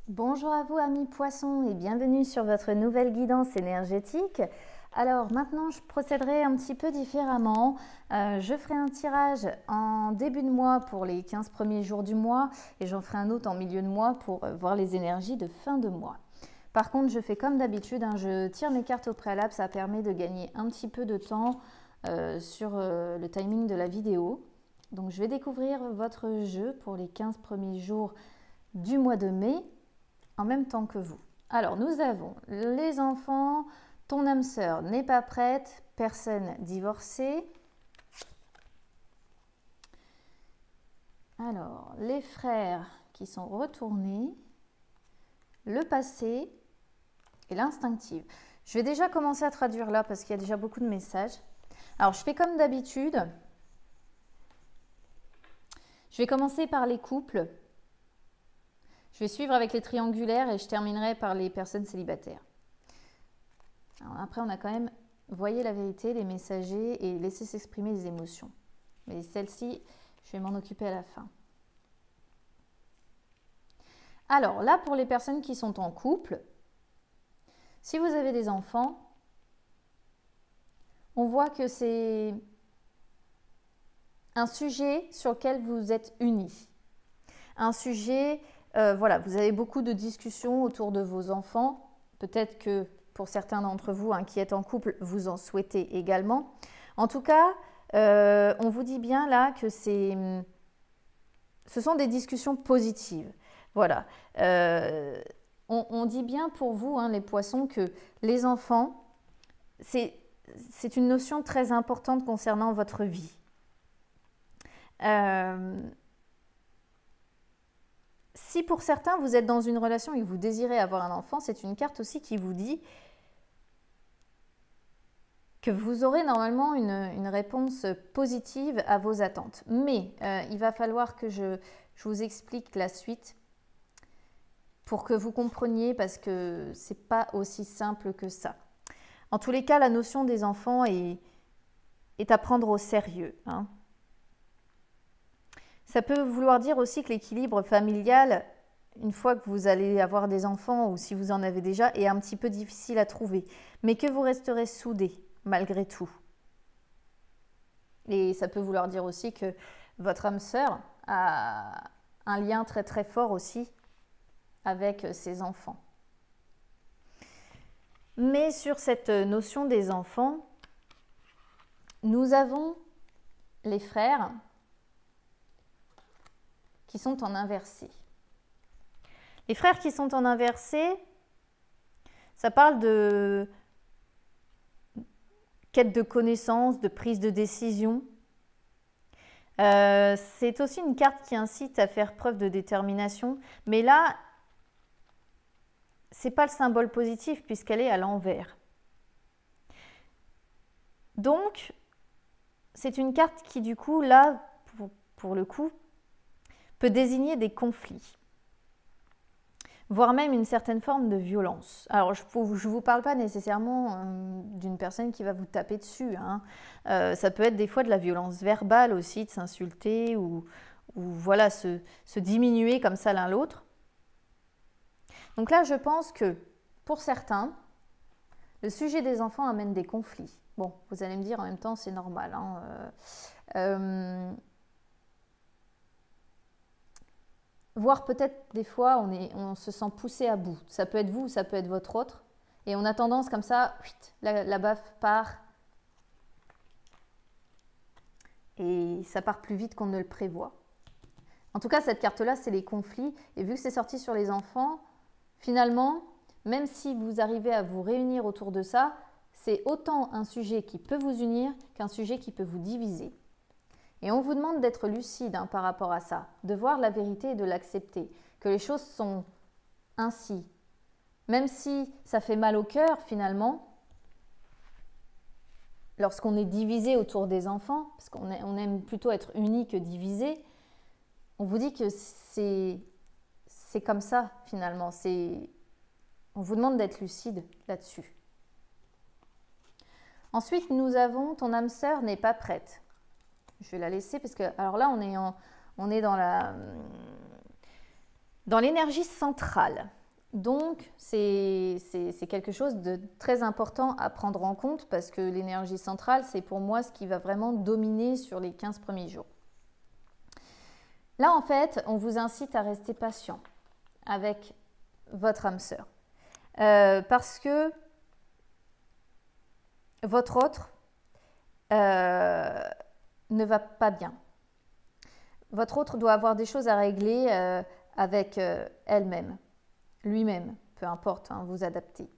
Bonjour à vous amis poissons et bienvenue sur votre nouvelle guidance énergétique. Alors maintenant je procéderai un petit peu différemment. Je ferai un tirage en début de mois pour les 15 premiers jours du mois et j'en ferai un autre en milieu de mois pour voir les énergies de fin de mois. Par contre je fais comme d'habitude, je tire mes cartes au préalable, ça permet de gagner un petit peu de temps sur le timing de la vidéo. Donc je vais découvrir votre jeu pour les 15 premiers jours du mois de mai en même temps que vous. Alors, nous avons les enfants, ton âme sœur n'est pas prête, personne divorcée. Alors, les frères qui sont retournés, le passé et l'instinctive. Je vais déjà commencer à traduire là parce qu'il y a déjà beaucoup de messages. Alors, je fais comme d'habitude. Je vais commencer par les couples. Je vais suivre avec les triangulaires et je terminerai par les personnes célibataires. Alors après, on a quand même voyé la vérité, les messagers et laisser s'exprimer les émotions. Mais celle-ci, je vais m'en occuper à la fin. Alors là, pour les personnes qui sont en couple, si vous avez des enfants, on voit que c'est un sujet sur lequel vous êtes unis. Un sujet... voilà, vous avez beaucoup de discussions autour de vos enfants. Peut-être que pour certains d'entre vous qui êtes en couple, vous en souhaitez également. En tout cas, on vous dit bien là que ce sont des discussions positives. Voilà. On dit bien pour vous, les poissons, que les enfants, c'est une notion très importante concernant votre vie. Si pour certains, vous êtes dans une relation et que vous désirez avoir un enfant, c'est une carte aussi qui vous dit que vous aurez normalement une réponse positive à vos attentes. Mais il va falloir que je vous explique la suite pour que vous compreniez parce que ce n'est pas aussi simple que ça. En tous les cas, la notion des enfants est à prendre au sérieux. Ça peut vouloir dire aussi que l'équilibre familial, une fois que vous allez avoir des enfants ou si vous en avez déjà, est un petit peu difficile à trouver, mais que vous resterez soudés malgré tout. Et ça peut vouloir dire aussi que votre âme sœur a un lien très très fort aussi avec ses enfants. Mais sur cette notion des enfants, nous avons les frères qui sont en inversé. Les frères qui sont en inversé, ça parle de quête de connaissance, de prise de décision. C'est aussi une carte qui incite à faire preuve de détermination, mais là, ce n'est pas le symbole positif puisqu'elle est à l'envers. Donc, c'est une carte qui, du coup, là, pour le coup, peut désigner des conflits, voire même une certaine forme de violence. Alors, je ne vous parle pas nécessairement d'une personne qui va vous taper dessus. Ça peut être des fois de la violence verbale aussi, de s'insulter ou voilà, se diminuer comme ça l'un l'autre. Donc là, je pense que pour certains, le sujet des enfants amène des conflits. Bon, vous allez me dire en même temps, c'est normal. Voire peut-être des fois, on se sent poussé à bout. Ça peut être vous, ça peut être votre autre. Et on a tendance comme ça, la baffe part. Et ça part plus vite qu'on ne le prévoit. En tout cas, cette carte-là, c'est les conflits. Et vu que c'est sorti sur les enfants, finalement, même si vous arrivez à vous réunir autour de ça, c'est autant un sujet qui peut vous unir qu'un sujet qui peut vous diviser. Et on vous demande d'être lucide par rapport à ça, de voir la vérité et de l'accepter, que les choses sont ainsi. Même si ça fait mal au cœur finalement, lorsqu'on est divisé autour des enfants, parce qu'on aime plutôt être unis que divisé, on vous dit que c'est comme ça finalement. On vous demande d'être lucide là-dessus. Ensuite, nous avons ton âme sœur n'est pas prête. Je vais la laisser parce que, alors là, on est dans Dans l'énergie centrale, donc c'est quelque chose de très important à prendre en compte parce que l'énergie centrale, c'est pour moi ce qui va vraiment dominer sur les 15 premiers jours. Là, en fait, on vous incite à rester patient avec votre âme sœur. Parce que votre autre ne va pas bien. Votre autre doit avoir des choses à régler avec elle-même, lui-même, peu importe, hein, vous adaptez.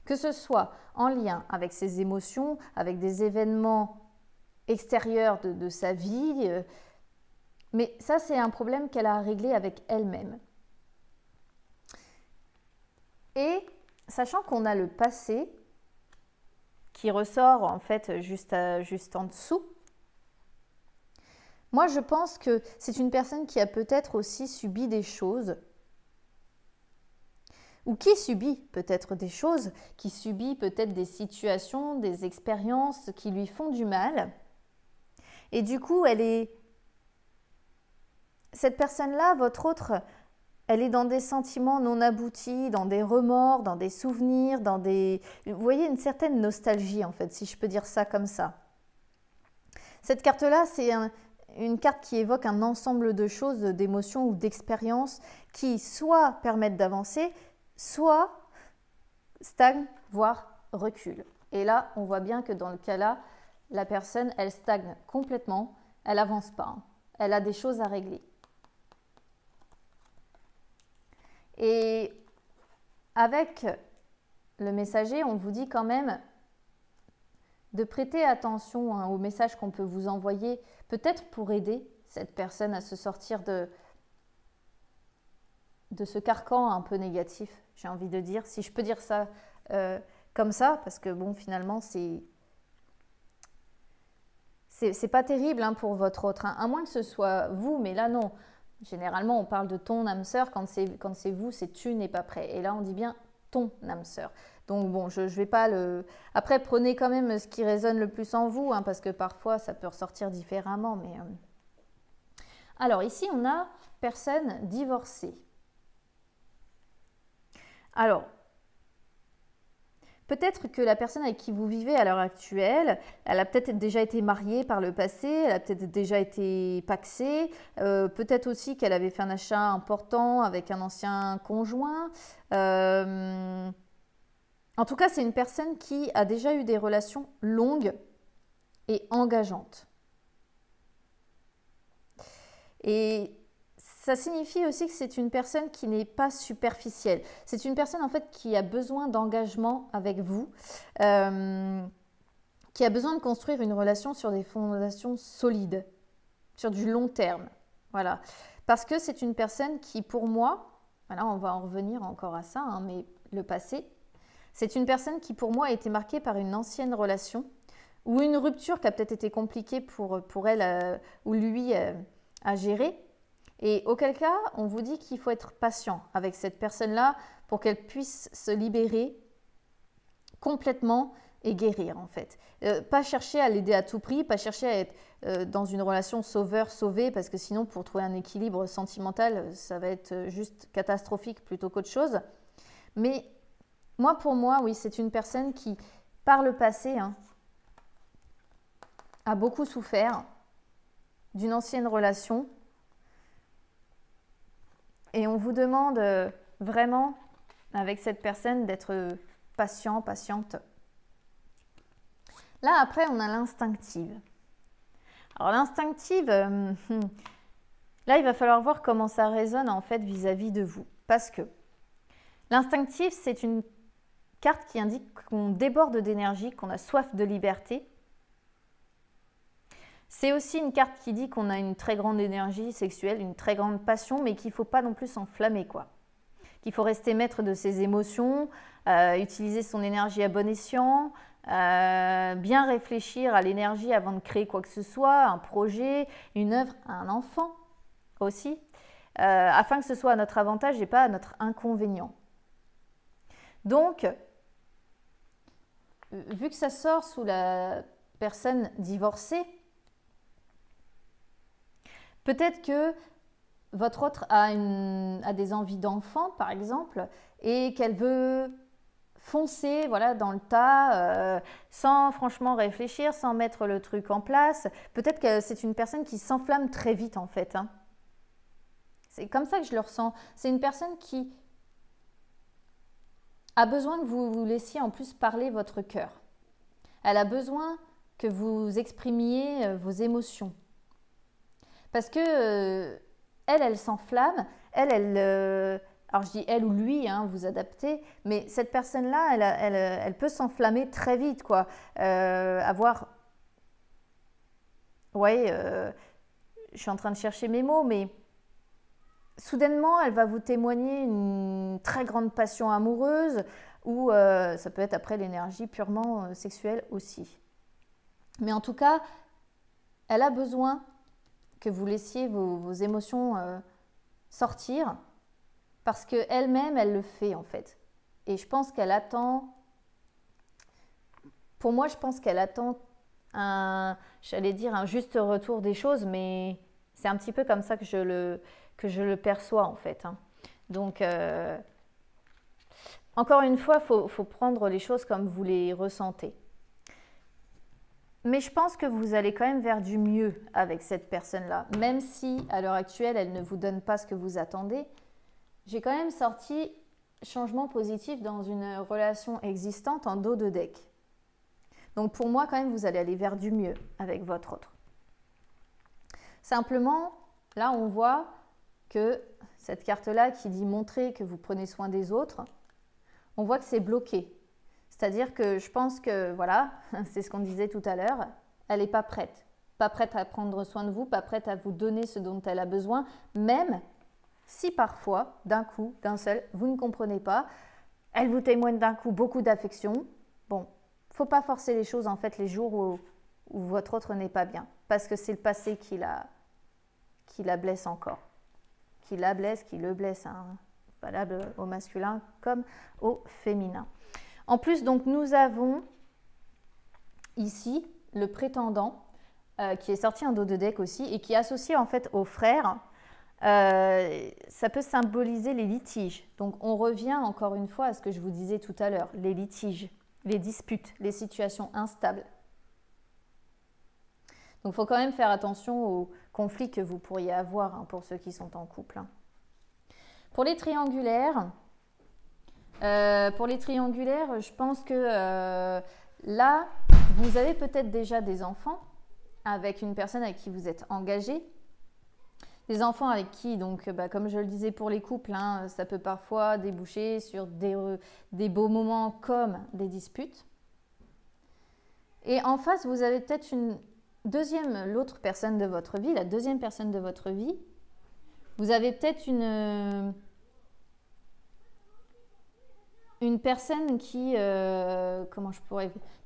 Que ce soit en lien avec ses émotions, avec des événements extérieurs de sa vie, mais ça c'est un problème qu'elle a à régler avec elle-même. Et sachant qu'on a le passé qui ressort en fait juste en dessous, moi je pense que c'est une personne qui a peut-être aussi subi des choses ou qui subit peut-être des choses, qui subit peut-être des situations, des expériences qui lui font du mal. Et du coup, cette personne-là, votre autre, elle est dans des sentiments non aboutis, dans des remords, dans des souvenirs, vous voyez, une certaine nostalgie en fait, si je peux dire ça comme ça. Cette carte-là, c'est une carte qui évoque un ensemble de choses, d'émotions ou d'expériences qui soit permettent d'avancer, soit stagnent, voire reculent. Et là, on voit bien que dans le cas-là, la personne, elle stagne complètement, elle n'avance pas, hein. Elle a des choses à régler. Et avec le messager, on vous dit quand même de prêter attention, hein, aux messages qu'on peut vous envoyer, peut-être pour aider cette personne à se sortir de ce carcan un peu négatif, j'ai envie de dire, si je peux dire ça comme ça, parce que bon, finalement, c'est pas terrible, hein, pour votre autre, hein, à moins que ce soit vous, mais là non. Généralement, on parle de ton âme sœur, quand c'est vous, c'est tu n'es pas prêt. Et là, on dit bien ton âme sœur. Donc bon, je vais pas le... Après, prenez quand même ce qui résonne le plus en vous, hein, parce que parfois, ça peut ressortir différemment. Mais alors, ici, on a personne divorcée. Alors, peut-être que la personne avec qui vous vivez à l'heure actuelle, elle a peut-être déjà été mariée par le passé, elle a peut-être déjà été pacsée, peut-être aussi qu'elle avait fait un achat important avec un ancien conjoint. En tout cas, c'est une personne qui a déjà eu des relations longues et engageantes. Et ça signifie aussi que c'est une personne qui n'est pas superficielle. C'est une personne en fait qui a besoin d'engagement avec vous, qui a besoin de construire une relation sur des fondations solides, sur du long terme. Voilà. Parce que c'est une personne qui, pour moi, voilà, on va en revenir encore à ça, hein, mais le passé, c'est une personne qui, pour moi, a été marquée par une ancienne relation ou une rupture qui a peut-être été compliquée pour elle ou lui à gérer. Et auquel cas, on vous dit qu'il faut être patient avec cette personne-là pour qu'elle puisse se libérer complètement et guérir en fait. Pas chercher à l'aider à tout prix, pas chercher à être dans une relation sauveur-sauvé parce que sinon pour trouver un équilibre sentimental, ça va être juste catastrophique plutôt qu'autre chose. Mais pour moi, oui, c'est une personne qui, par le passé, hein, a beaucoup souffert d'une ancienne relation. Et on vous demande vraiment, avec cette personne, d'être patient, patiente. Là, après, on a l'instinctive. Alors, l'instinctive, là, il va falloir voir comment ça résonne, en fait, vis-à-vis de vous. Parce que l'instinctive, c'est une carte qui indique qu'on déborde d'énergie, qu'on a soif de liberté. C'est aussi une carte qui dit qu'on a une très grande énergie sexuelle, une très grande passion, mais qu'il ne faut pas non plus s'enflammer, quoi. Qu'il faut rester maître de ses émotions, utiliser son énergie à bon escient, bien réfléchir à l'énergie avant de créer quoi que ce soit, un projet, une œuvre, un enfant aussi, afin que ce soit à notre avantage et pas à notre inconvénient. Donc, vu que ça sort sous la personne divorcée, peut-être que votre autre a des envies d'enfant, par exemple, et qu'elle veut foncer voilà, dans le tas, sans franchement réfléchir, sans mettre le truc en place. Peut-être que c'est une personne qui s'enflamme très vite, en fait. Hein. C'est comme ça que je le ressens. C'est une personne qui a besoin que vous vous laissiez en plus parler votre cœur. Elle a besoin que vous exprimiez vos émotions. Parce que elle s'enflamme, alors je dis elle ou lui, hein, vous adaptez, mais cette personne-là, elle peut s'enflammer très vite, quoi. Je suis en train de chercher mes mots, mais soudainement, elle va vous témoigner une très grande passion amoureuse, ou ça peut être après l'énergie purement sexuelle aussi. Mais en tout cas, elle a besoin que vous laissiez vos émotions sortir, parce qu'elle-même, elle le fait en fait. Et je pense qu'elle attend, pour moi, je pense qu'elle attend j'allais dire un juste retour des choses, mais c'est un petit peu comme ça que je le perçois en fait. Hein. Donc, encore une fois, il faut prendre les choses comme vous les ressentez. Mais je pense que vous allez quand même vers du mieux avec cette personne-là. Même si, à l'heure actuelle, elle ne vous donne pas ce que vous attendez, j'ai quand même sorti changement positif dans une relation existante en dos de deck. Donc pour moi, quand même, vous allez aller vers du mieux avec votre autre. Simplement, là, on voit que cette carte-là qui dit montrer que vous prenez soin des autres, on voit que c'est bloqué. C'est-à-dire que je pense que, voilà, c'est ce qu'on disait tout à l'heure, elle n'est pas prête. Pas prête à prendre soin de vous, pas prête à vous donner ce dont elle a besoin, même si parfois, d'un coup, d'un seul, vous ne comprenez pas, elle vous témoigne d'un coup beaucoup d'affection. Bon, il ne faut pas forcer les choses en fait les jours où votre autre n'est pas bien, parce que c'est le passé qui la blesse encore. Qui la blesse, qui le blesse, hein, valable au masculin comme au féminin. En plus, donc, nous avons ici le prétendant qui est sorti en dos de deck aussi et qui est associé en fait au frère. Ça peut symboliser les litiges. Donc, on revient encore une fois à ce que je vous disais tout à l'heure, les litiges, les disputes, les situations instables. Donc, il faut quand même faire attention aux conflits que vous pourriez avoir hein, pour ceux qui sont en couple. Hein. Pour les triangulaires, je pense que là, vous avez peut-être déjà des enfants avec une personne avec qui vous êtes engagé. Des enfants avec qui, donc, comme je le disais pour les couples, hein, ça peut parfois déboucher sur des beaux moments comme des disputes. Et en face, vous avez peut-être l'autre personne de votre vie, la deuxième personne de votre vie. Vous avez peut-être une personne qui a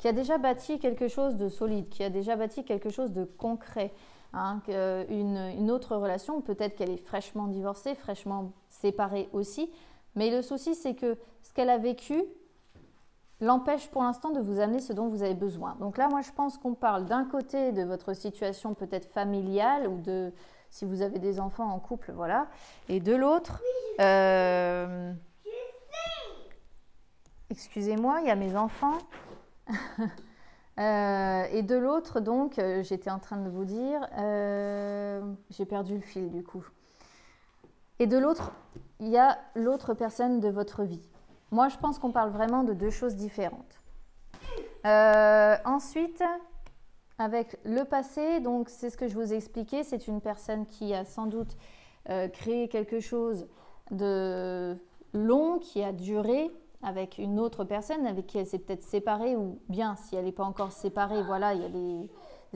déjà bâti quelque chose de solide, qui a déjà bâti quelque chose de concret. Hein, une autre relation, peut-être qu'elle est fraîchement divorcée, fraîchement séparée aussi. Mais le souci, c'est que ce qu'elle a vécu l'empêche pour l'instant de vous amener ce dont vous avez besoin. Donc là, moi, je pense qu'on parle d'un côté de votre situation peut-être familiale ou de si vous avez des enfants en couple, voilà. Et de l'autre... Excusez-moi, il y a mes enfants. Et de l'autre, donc, j'étais en train de vous dire, j'ai perdu le fil du coup. Et de l'autre, il y a l'autre personne de votre vie. Moi, je pense qu'on parle vraiment de deux choses différentes. Ensuite, avec le passé, donc c'est ce que je vous ai expliqué, c'est une personne qui a sans doute créé quelque chose de long, qui a duré, avec une autre personne avec qui elle s'est peut-être séparée, ou bien si elle n'est pas encore séparée, voilà, il y a des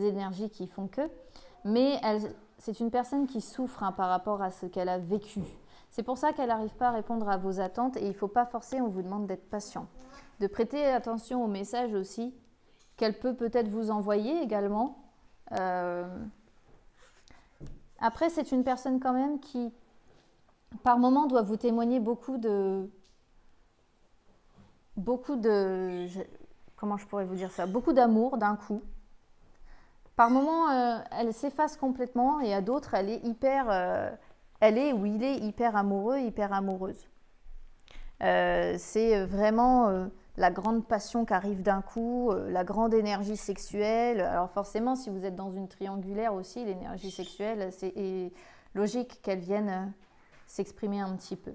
énergies qui font que. Mais c'est une personne qui souffre hein, par rapport à ce qu'elle a vécu. C'est pour ça qu'elle n'arrive pas à répondre à vos attentes et il ne faut pas forcer, on vous demande d'être patient. De prêter attention aux messages aussi qu'elle peut peut-être vous envoyer également. Après, c'est une personne quand même qui, par moment, doit vous témoigner beaucoup de comment je pourrais vous dire ça, beaucoup d'amour d'un coup. Par moments, elle s'efface complètement et à d'autres, elle est hyper elle est ou il est hyper amoureux, hyper amoureuse. C'est vraiment la grande passion qui arrive d'un coup, la grande énergie sexuelle. Alors forcément, si vous êtes dans une triangulaire aussi, l'énergie sexuelle, c'est logique qu'elle vienne s'exprimer un petit peu.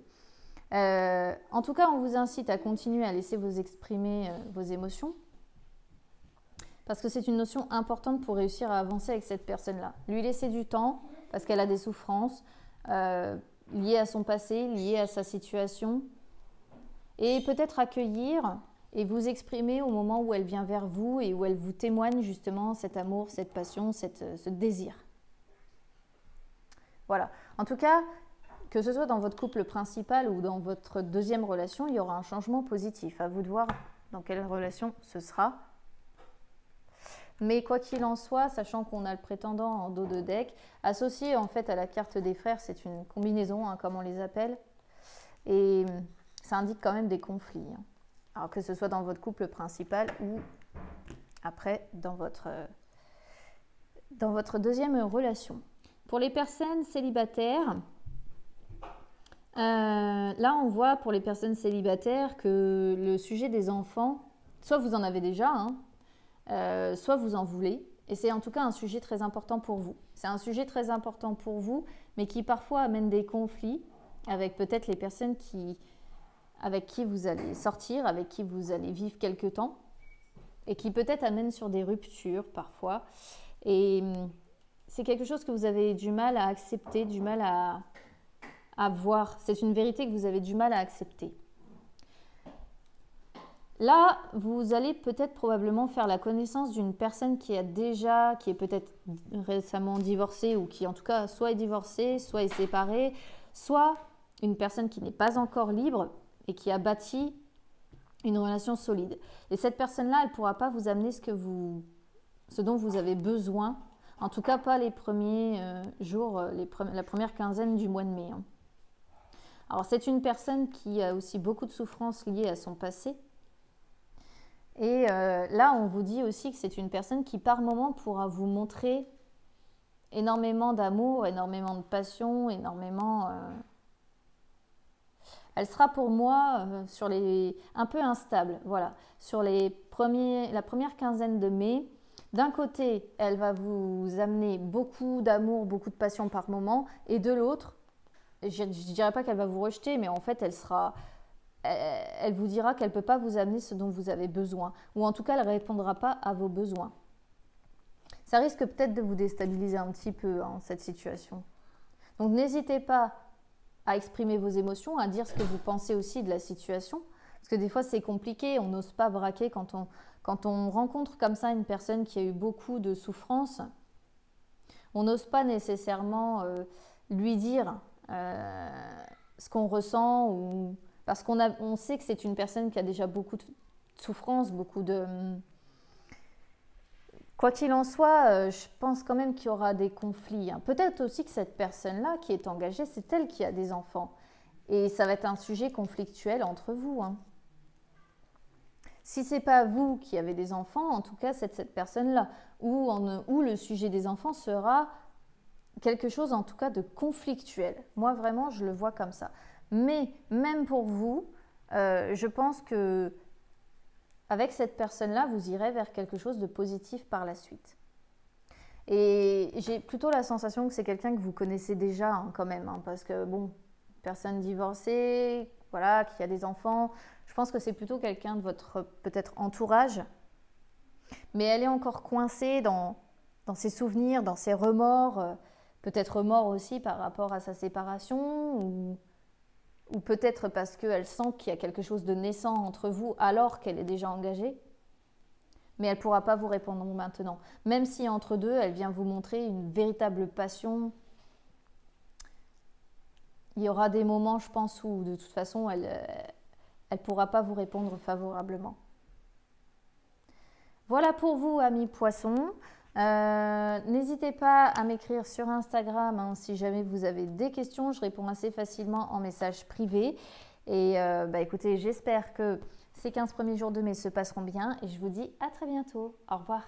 En tout cas, on vous incite à continuer à laisser vous exprimer vos émotions, parce que c'est une notion importante pour réussir à avancer avec cette personne-là. Lui laisser du temps, parce qu'elle a des souffrances liées à son passé, liées à sa situation, et peut-être accueillir et vous exprimer au moment où elle vient vers vous et où elle vous témoigne justement cet amour, cette passion, ce désir. Voilà. En tout cas, que ce soit dans votre couple principal ou dans votre deuxième relation, il y aura un changement positif. À vous de voir dans quelle relation ce sera. Mais quoi qu'il en soit, sachant qu'on a le prétendant en dos de deck, associé en fait à la carte des frères, c'est une combinaison, hein, comme on les appelle. Et ça indique quand même des conflits. Hein. Alors que ce soit dans votre couple principal ou après dans votre deuxième relation. Pour les personnes célibataires, là on voit pour les personnes célibataires que le sujet des enfants, soit vous en avez déjà, hein, soit vous en voulez. Et c'est en tout cas un sujet très important pour vous. C'est un sujet très important pour vous, mais qui parfois amène des conflits avec peut-être les personnes avec qui vous allez sortir, avec qui vous allez vivre quelque temps, et qui peut-être amène sur des ruptures parfois. Et c'est quelque chose que vous avez du mal à accepter, du mal à voir. C'est une vérité que vous avez du mal à accepter. Là, vous allez peut-être probablement faire la connaissance d'une personne qui est peut-être récemment divorcée, ou qui en tout cas soit est divorcée, soit est séparée, soit une personne qui n'est pas encore libre et qui a bâti une relation solide. Et cette personne-là, elle ne pourra pas vous amener ce dont vous avez besoin, en tout cas pas les premiers jours, la première quinzaine du mois de mai. Hein. Alors c'est une personne qui a aussi beaucoup de souffrances liées à son passé. Et là, on vous dit aussi que c'est une personne qui par moment pourra vous montrer énormément d'amour, énormément de passion, énormément... Elle sera pour moi un peu instable, voilà. Sur la première quinzaine de mai, d'un côté, elle va vous amener beaucoup d'amour, beaucoup de passion par moment, et de l'autre, je ne dirais pas qu'elle va vous rejeter, mais en fait, elle vous dira qu'elle ne peut pas vous amener ce dont vous avez besoin, ou en tout cas, elle ne répondra pas à vos besoins. Ça risque peut-être de vous déstabiliser un petit peu, hein, cette situation. Donc, n'hésitez pas à exprimer vos émotions, à dire ce que vous pensez aussi de la situation. Parce que des fois, c'est compliqué, on n'ose pas braquer quand on rencontre comme ça une personne qui a eu beaucoup de souffrance. On n'ose pas nécessairement lui dire ce qu'on ressent, parce qu'on sait que c'est une personne qui a déjà beaucoup de souffrance, beaucoup de... Quoi qu'il en soit, je pense quand même qu'il y aura des conflits. Hein. Peut-être aussi que cette personne-là qui est engagée, c'est elle qui a des enfants. Et ça va être un sujet conflictuel entre vous. Hein. Si ce n'est pas vous qui avez des enfants, en tout cas, c'est cette personne-là. Où le sujet des enfants sera quelque chose, en tout cas, de conflictuel. Moi, vraiment, je le vois comme ça. Mais même pour vous, je pense que avec cette personne-là, vous irez vers quelque chose de positif par la suite. Et j'ai plutôt la sensation que c'est quelqu'un que vous connaissez déjà, hein, quand même, hein, parce que, bon, personne divorcée, voilà, qui a des enfants, je pense que c'est plutôt quelqu'un de votre, peut-être, entourage. Mais elle est encore coincée dans ses souvenirs, dans ses remords, peut-être remords aussi par rapport à sa séparation, ou peut-être parce qu'elle sent qu'il y a quelque chose de naissant entre vous alors qu'elle est déjà engagée. Mais elle ne pourra pas vous répondre maintenant. Même si entre deux, elle vient vous montrer une véritable passion. Il y aura des moments, je pense, où de toute façon, elle ne pourra pas vous répondre favorablement. Voilà pour vous, amis poissons. N'hésitez pas à m'écrire sur Instagram, hein, si jamais vous avez des questions. Je réponds assez facilement en message privé. Et écoutez, j'espère que ces 15 premiers jours de mai se passeront bien. Et je vous dis à très bientôt. Au revoir.